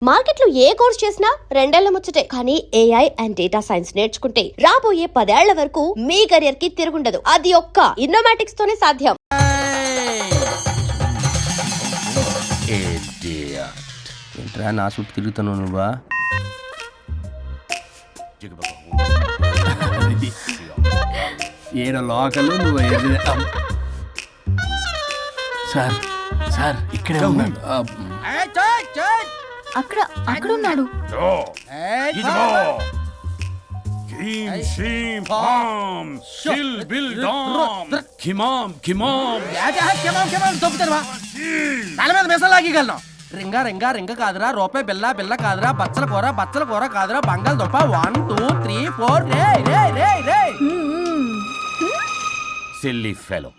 మార్కెట్లో ఏ కోర్స్ చేసినా రెండేళ్ల ముచ్చటే. కానీ ఏఐ అండ్ డేటా సైన్స్ నేర్చుకుంటే రాబోయే 10 ఏళ్ల వరకు మీ కెరియర్ కి తిరుగుండదు. అది ఒక్క ఇన్నోమాటిక్స్ తోనే సాధ్యం. ఏంట్రా నా చుట్టూ తిరుగుతున్నావు నువ్వా? ఏడో లోకలు నువ్వు సార్ సార్ ఇక్కడే ఉన్నాడు. అక్కడ అక్కడ ఉన్నాడు. రింగా రింగా రింగ కాదురా, రూపాయి బిల్ల బిల్ల కాదురా, బచ్చల కూర కాదురా, బంగాళదుంప 1 2 3 4 రే రే రే రే. Silly fellow.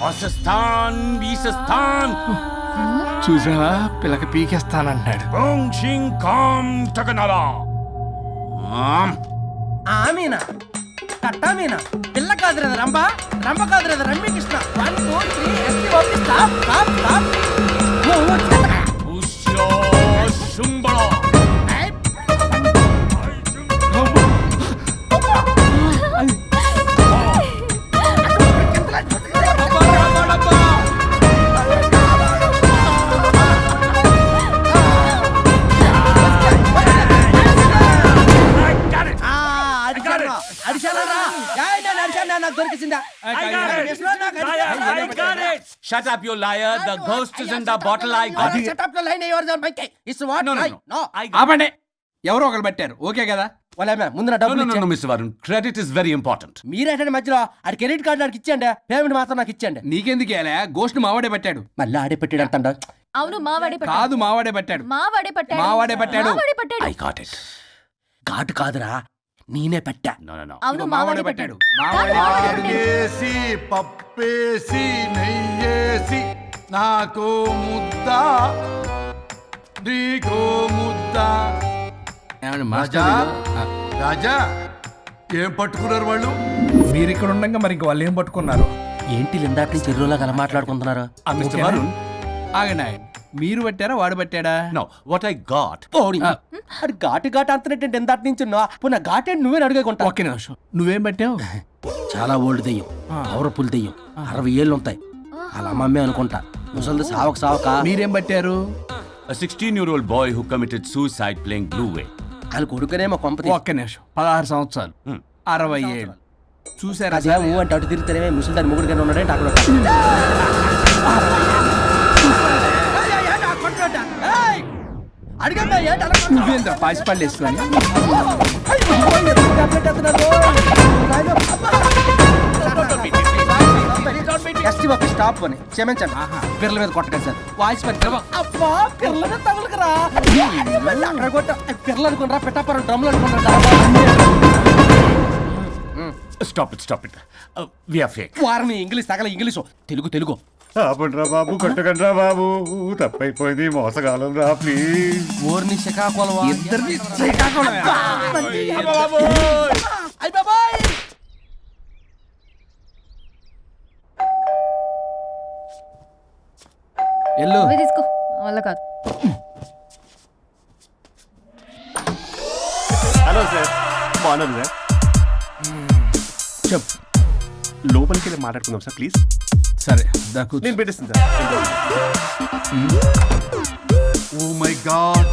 Asistan, Bisistan. చూసావా పిల్లకి పీకేస్తానంటాడు. Bong Ching Kam Takanala. Amina కట్టామీనా పిల్ల కాదురా రంభ, రంభ కాదురా Ramya Krishna. 1 2 3 ST stop stop stop. Usya Shumbala. Shut up, you liar. The ghost is in the bottle. I got it. Shut up the line. Yours on my case. It's what? No. ఆపండి, ఎవరో ఒకరు పెట్టారు. Okay కదా? ముందు నా డబ్బులు No, Mr. Varun. Credit is very important. మీరేంటంటే మధ్యలో ఆడి క్రెడిట్ కార్డు నాకు ఇచ్చేయండి, పేమెంట్ మాత్రం నాకు ఇచ్చేయండి. నీకెందుకు ఇలా గోష్ట్ మావాడే పెట్టాడు. మళ్ళీ ఆడే పెట్టాడు అంట. అవును మావాడే పట్టాడు. కాదు మావాడే పెట్టాడు. మావాడే పట్టాడు. మావాడే పట్టాడు. మావాడే పట్టాడు. I got it. ఘాటు కాదురా, నేనే పెట్టా. No. అవును మావాడే మావాడే పెట్టాడు. పట్టాడు. మావాడే పెట్టాడు. ఆడిగేసి పప్పేసి నెయ్యేసి నాకు ముద్ద నీకో ముద్ద. ఏమండి రాజా మాస్టర్? రాజా ఏం పట్టుకున్నారు వాళ్ళు? మీరు ఇక్కడ ఉండగా మరి ఇంక వాళ్ళు ఏం పట్టుకున్నారు? ఏంటి ఇందాక నుంచి చెరువులా కల మాట్లాడుకుంటున్నారు? Mr. Varun. ఆగండి, మీరు పట్టారా వాడు పట్టాడా? No, what I got. అది ఘాటు అంటున్నట్టు ఇందాటి నుంచి నా ఘాటు ఏంటి నువ్వే అడుగుకుంటా. ఒక్క నిమిషం, నువ్వేం పట్టావు? చాలా ఓల్డ్ దెయ్యం, పవర్ఫుల్ దెయ్యం, 60 ఏళ్ళు ఉంటాయి. అలా అమ్మమ్మే అనుకుంటా. ముసలిది సావక మీరేం పట్టారు? A 16-year-old boy who committed suicide playing Blue Way. వాళ్ళు కొడుకునేమో కొంపతి. ఒక్క నిమిషం, 16 సంవత్సరాలు, 60 ఏళ్ళు చూసారా? అదే ఊ అంటే అటు తిరుగుతానే ముసలి దాని ముగ్గురు కన్నా ఉన్నాడంటే అక్కడ నువ్వేంద్ర పాసిపళ్ళు వేసుకొని స్టాప్ అని క్షమించండి. పిల్లల మీద కొట్టకండి సార్. వాయిస్ అబ్బా పిల్లల మీద తగలకరా, అక్కడ కొట్ట పిల్లలు అనుకున్నారా, పెట్టాపరం డ్రమ్లు అనుకున్నారా? Stop it. We are fake. వారిని ఇంగ్లీష్ తగల ఇంగ్లీషు తెలుగు. ఆపండ్రా బాబు, కొట్టకండ్రా బాబు, తప్పైపోయింది, మోసగాలం రా ప్లీజ్. ఊరిని శ్రీకాకుళం ఇద్దరిని శ్రీకాకుళం. ఎల్లు నువ్వే తీసుకో, వల్ల కాదు. హలో సార్, బాగున్నారు సార్? చెప్పు. లోపలికి వెళ్ళి మాట్లాడుకుందాం సార్ ప్లీజ్. సరే దాకు నేను పెట్టేస్తాను సార్. ఓ మై గాడ్,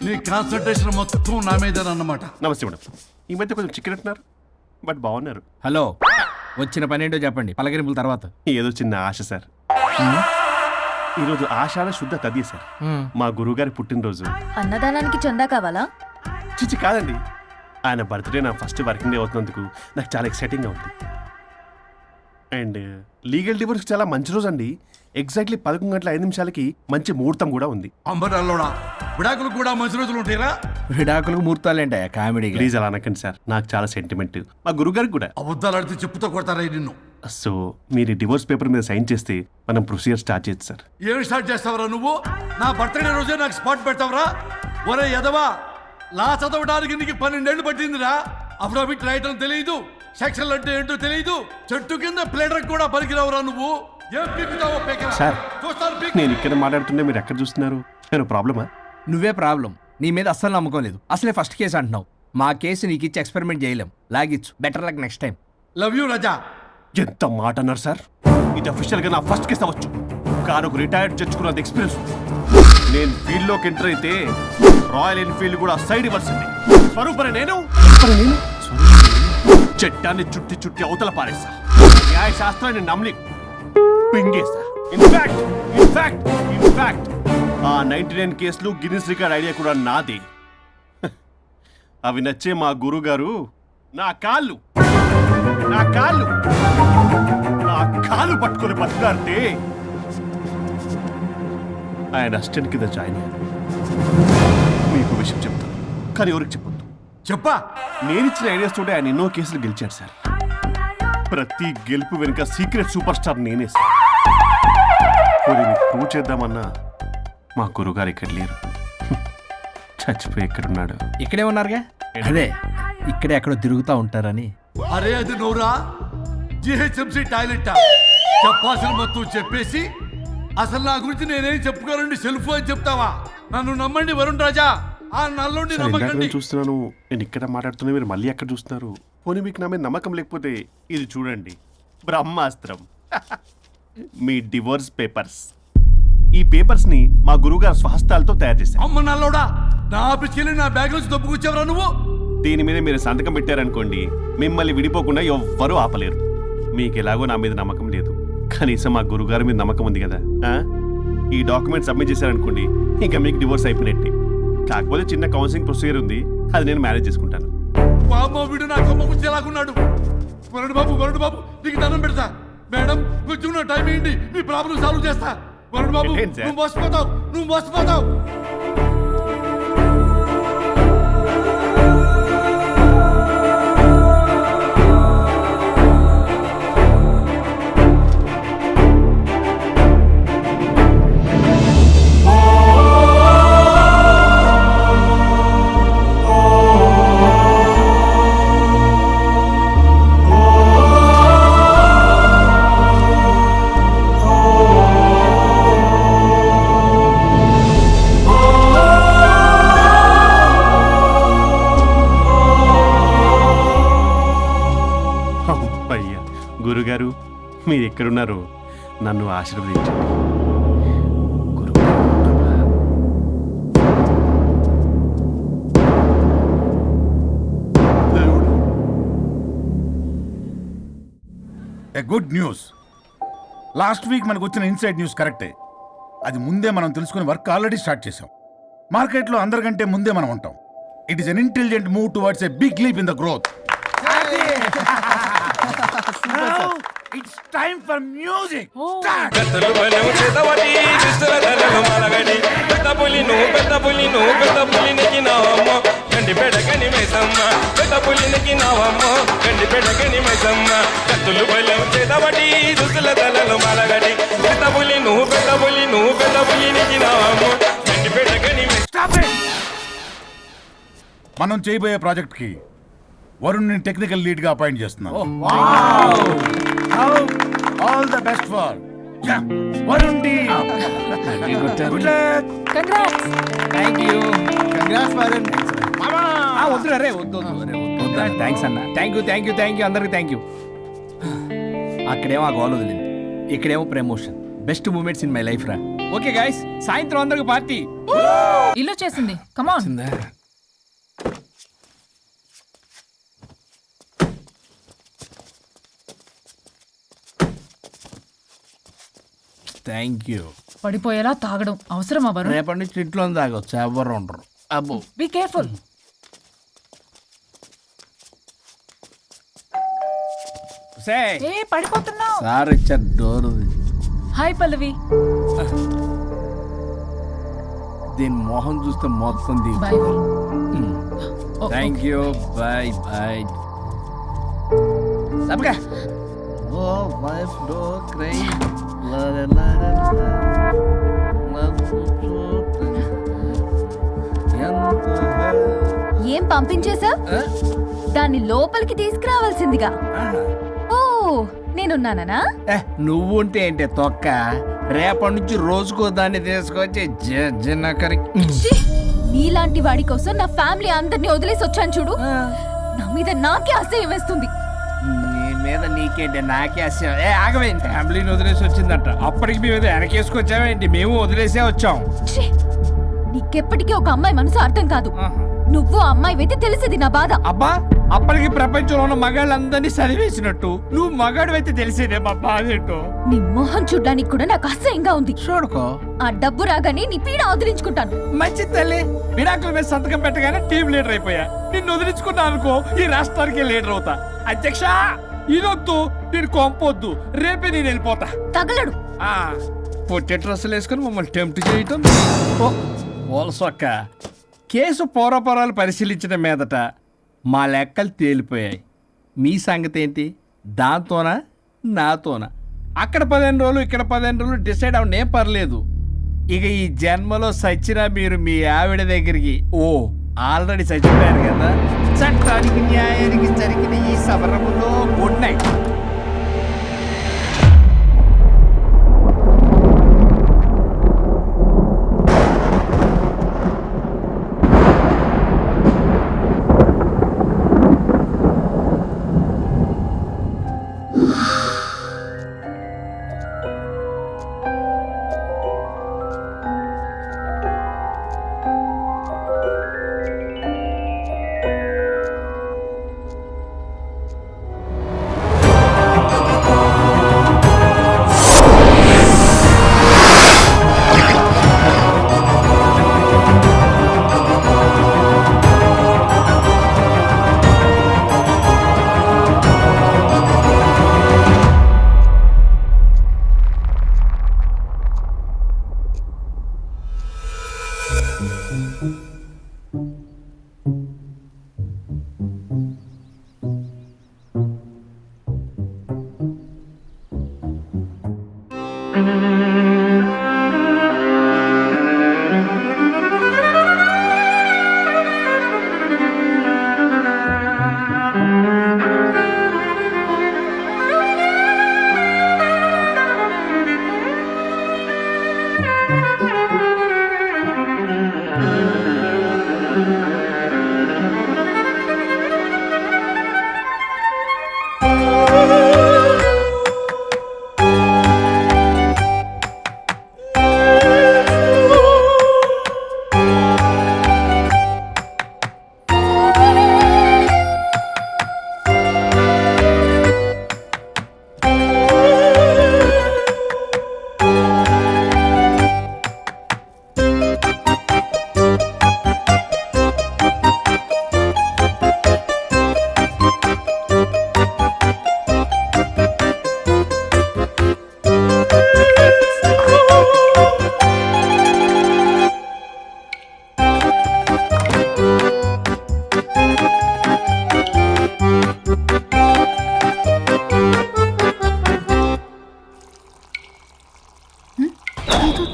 నీ కాన్సన్ట్రేషన్ మొత్తం నా మీదనన్నమాట. నమస్తే మేడం. ఈ మధ్య కొంచెం చికెన్ అంటున్నారు, బట్ బాగున్నారు. హలో, వచ్చిన పని ఏంటో చెప్పండి, పలకరింపుల తర్వాత. ఏదో చిన్న ఆశ సార్. ఈరోజు ఆషాఢ శుద్ధ తదియ సార్, మా గురువుగారి పుట్టినరోజు. అన్నదానానికి చందా కావాలా? చిచ్చి కాదండి, ఆయన బర్త్డే నా ఫస్ట్ వర్కింగ్ డే అవుతున్నందుకు నాకు చాలా ఎక్సైటింగ్గా ఉంది. అండ్ లీగల్ డివోర్స్కి చాలా మంచి రోజు అండి. ఎగ్జాక్ట్లీ 11:05 మంచి ముహూర్తం కూడా ఉంది. అంబరాల్లోడా విడాకులు కూడా మంచి రోజులు ఉంటాయిరా? విడాకులకు ముహూర్తాలేంటా కామెడీ? ప్లీజ్ అలా అనకండి సార్, నాకు చాలా సెంటిమెంట్, మా గురువుగారికి కూడా. అబద్ధాలు ఆడితే చెప్పుతో కొడతారా నిన్ను? సో మీరు డివోర్స్ పేపర్ మీద సైన్ చేస్తే మనం ప్రొసీజర్ స్టార్ట్ చేయొచ్చు సార్. ఏం స్టార్ట్ చేస్తావరా నువ్వు? నా బర్త్డే రోజే నాకు స్పాట్ పెడతావరా? ఒరే ఎదవా, లా చదవడానికి నీకు 12 ఏళ్ళు పట్టిందిరా. అఫిడవిట్ రాయటం తెలియదు, సెక్షన్లు అంటే ఏంటో తెలియదు, చెట్టు కింద ప్లేడర్ కూడా పలికిరావురా నువ్వు. ఏం పీకుతావో పీకరా. సార్. చూస్తాను పీకు. నేను ఇక్కడ మాట్లాడుతుంటే మీరు ఎక్కడ చూస్తున్నారు? నేను ప్రాబ్లమా? నువ్వే ప్రాబ్లం. నీ మీద అస్సలు నమ్మకం లేదు. అసలే ఫస్ట్ కేసు అంటున్నావు. మా కేసు నీకు ఇచ్చి ఎక్స్పెరిమెంట్ చేయలేం. లాగిచ్చు. Better luck next time. Love you Raza. ఎంత మాట అన్నారు సార్? ఇది అఫీషియల్గా నా ఫస్ట్ కేసు అవ్వచ్చు. కానీ ఒక రిటైర్డ్ జడ్జ్ కూడా ఎక్స్పీరియన్స్. నేను ఫీల్డ్లోకి ఎంటర్ అయితే రాయల్ ఎన్ఫీల్డ్ కూడా సైడ్ ఇవ్వాల్సింది. స్వరూపరే నేను చట్టాన్ని చుట్టి చుట్టి అవతల పారేస్తా. న్యాయ శాస్త్రాన్ని నమ్మి పింగేస్తా. ఇన్ఫాక్ట్ ఆ 99 కేసులు గిన్నిస్ రికార్డ్ ఐడియా కూడా నాదే. అవి నచ్చే మా గురువు గారు నా కాళ్ళు పట్టుకొని బతుకాడితే ఆయన అసిస్టెంట్ కింద జాయిన్ అయ్యారు. మీకు విషయం చెప్తాను, కానీ ఎవరికి చెప్పొద్దు. చెప్పా. నేను ఇచ్చిన ఐడియాస్ తోటి ఆయన ఎన్నో కేసులు గెలిచాడు సార్. ప్రతి గెలుపు వెనుక సీక్రెట్ సూపర్ స్టార్ నేనే సార్. ప్రూవ్ చేద్దామన్నా మా గురుగారు ఇక్కడ లేరు. చచ్చిపోయి ఎక్కడున్నాడు? ఇక్కడే ఉన్నారుగా. అదే ఇక్కడే ఎక్కడో తిరుగుతూ ఉంటారని. అరే అది నోరా జిహెచ్ఎంసీ టాయిలెట్ చెప్పాల్సిన మొత్తం చెప్పేసి అసలు నా గురించి నేనేం చెప్పుకోనండి సెల్ఫ్ అని చెప్తావా? నన్ను నమ్మండి వరుణ్ రాజా. ఆ నల్లుండి సార్, ఇందాక నమ్మకండి. నేను చూస్తున్నాను, నేను ఇక్కడ మాట్లాడుతున్నా, మీరు మళ్ళీ ఎక్కడ చూస్తున్నారు? పోనీ మీకు నా మీద నమ్మకం లేకపోతే ఇది చూడండి, బ్రహ్మాస్త్రం. మీ డివోర్స్ పేపర్స్. ఈ పేపర్స్ ని మా గురువుగారు స్వహస్తాలతో తయారు చేశారు. అమ్మ నల్లోడా, నా ఆఫీస్కి నా బ్యాగ్ నుంచి దొప్పుకొచ్చావరా నువ్వు? దీని మీద మీరు సంతకం పెట్టారనుకోండి, మిమ్మల్ని విడిపోకుండా ఎవ్వరూ ఆపలేరు. మీకు ఎలాగో నా మీద నమ్మకం లేదు, కనీసం మా గురుగారి మీద నమ్మకం ఉంది కదా. ఈ డాక్యుమెంట్ సబ్మిట్ చేశారనుకోండి, ఇంకా మీకు డివోర్స్ అయిపోయినట్టే. కాకపోతే చిన్న కౌన్సిలింగ్ ప్రొసీజర్ ఉంది, అది నేను మేనేజ్ చేసుకుంటాను. వామ్మో, వీడు నా కొమ్మ గురించి ఎలాగున్నాడు. వరుణ్ బాబు నీకు దండం పెడతా. మేడం కొంచెం నా టైం ఏంటి, మీ ప్రాబ్లం సాల్వ్ చేస్తా. వరుణ్ బాబు ఏంటి సార్? నువ్వు మోసపోతావు. అయ్యా గురుగారు, మీరు ఎక్కడున్నారో నన్ను ఆశీర్వదించండి. A good news. Last week మనకు వచ్చిన ఇన్సైడ్ న్యూస్ కరెక్టే. అది ముందే మనం తెలుసుకుని వర్క్ ఆల్రెడీ స్టార్ట్ చేసాం. మార్కెట్లో అందరికంటే ముందే మనం ఉంటాం. It is an intelligent move towards a big leap in the growth. It's time for music. మనం చేయబోయే ప్రాజెక్ట్ కి వరుణ్ టెక్నికల్ లీడ్ గా అపాయింట్ చేస్తున్నాం. All the best for Varun team. Good luck. Thank you. వద్దు రే, వద్దు. థ్యాంక్స్ అన్న. థ్యాంక్ యూ అందరికి థ్యాంక్ యూ. అక్కడేమో ఆ గోల్ వదిలింది, ఇక్కడేమో promotion. Best moments in my life రా. ఓకే గైస్, సాయంత్రం అందరికి పార్టీ. ఇల్లు చేసింది. కమాన్. Thank you. పడిపోయేలా తాగడం అవసరమా వరుణ్? రేపటి నుంచి ఇంట్లో తాగొచ్చు, ఎవరు ఉండరు. అబ్బో, బీ కేర్ఫుల్. ఏ పడిపోతున్నావు. సార్ ఇచ్చారు డోర్. హాయ్ పల్లవి. దీని మొహం చూస్తే మొత్తం దిగు. Bye Varun. Thank you. Bye bye. సబ్గా ఓ వైఫ్ డో క్రై ఏం పంపించేశా? దాన్ని లోపలికి తీసుకురావాల్సిందిగా. ఓ నేనున్నానా? నువ్వు ఉంటే ఏంటి తొక్క, రేపటి నుంచి రోజుకో దాన్ని తీసుకొచ్చి జనకరి ఛీ! నీలాంటి వాడి కోసం నా ఫ్యామిలీ అందరినీ వదిలేసి వచ్చాను చూడు. నా మీద నాకే అసహ్యం వేస్తుంది. నీ మీద నీకేంటి, నాకే అసలు. ఆగవేంటి, ఫ్యామిలీని వదిలేసి వచ్చిందంట, అప్పటికి మేము ఏదో వెనకేసుకొచ్చామేంటి, మేము వదిలేసే వచ్చాం. ఛీ! నీకెప్పటికీ ఒక అమ్మాయి మనసు అర్థం కాదు. నువ్వు అమ్మాయి అయితే తెలిసేది నా బాధ. అబ్బా, అప్పటికి ప్రపంచంలో ఉన్న మగాళ్ళందరినీ చదివేసినట్టు నువ్వు మగాడు అయితే తెలిసేదే మా బాధ ఏంటో. నీ మొహం చూడ్డానికి కూడా నాకు అసహ్యంగా ఉంది. చూడుకో, ఆ డబ్బు రాగానే నీ పీడ వదిలించుకుంటాను. మంచి తల్లి, విడాకుల మీద సంతకం పెట్టగానే టీం లీడర్ అయిపోయా. నిన్ను వదిలించుకున్నా అనుకో, ఈ రాష్ట్రానికి లీడర్ అవుతా. అధ్యక్ష, ఇదొద్దు, నేను కొంపొద్దు, రేపే నేను వెళ్ళిపోతా. తగలడు. పొట్టి డ్రెస్సులు వేసుకుని మమ్మల్ని టెంప్ట్ చేయటం. ఓల్సొక్క, కేసు పూర్వపరాలు పరిశీలించిన మీదట మా లెక్కలు తేలిపోయాయి. మీ సంగతి ఏంటి? దాంతోనా నాతోనా? అక్కడ 15 రోజులు, ఇక్కడ 15 రోజులు డిసైడ్ అవనేం పర్లేదు. ఇక ఈ జన్మలో సచ్చినా మీరు మీ ఆవిడ దగ్గరికి ఆల్రెడీ చచ్చిపోయారు కదా. చట్టానికి న్యాయానికి జరిగిన ఈ సమరములో గుడ్ నైట్.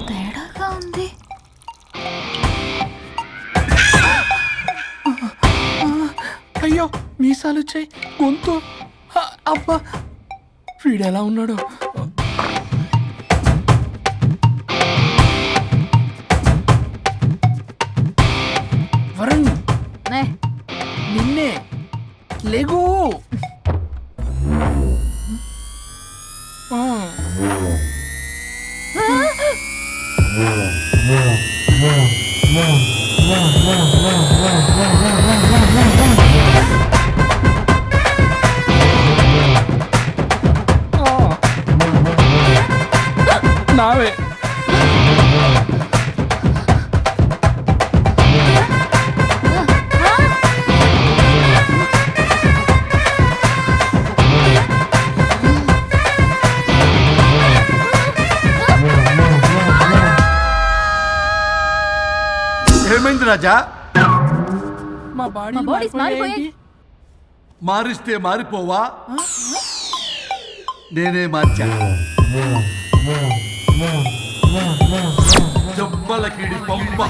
తేడాగా ఉంది. అయ్యో, మీసాలు వచ్చాయి, గొంతు. అబ్బా, వీడెలా ఉన్నాడు? వరుణ్, నిన్నే లేగు. నావే. ఏమైంది రాజా? మా బాడీస్ మారిపోయాయి. మారిస్తే మారిపోవా? నేనే మార్చా. జబ్బలకిడి పంప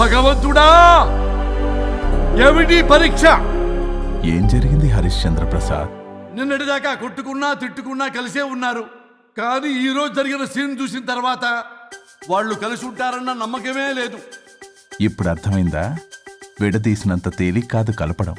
భగవంతుడా ఏమిటి పరీక్ష? ఏం జరిగింది హరిశ్చంద్ర ప్రసాద్? నిన్నటిదాకా కొట్టుకున్నా తిట్టుకున్నా కలిసే ఉన్నారు, కానీ ఈ రోజు జరిగిన సీన్ చూసిన తర్వాత వాళ్ళు కలిసి ఉంటారన్న నమ్మకమే లేదు. ఇప్పుడు అర్థమైందా? విడదీసినంత తేలిక కాదు కలపడం.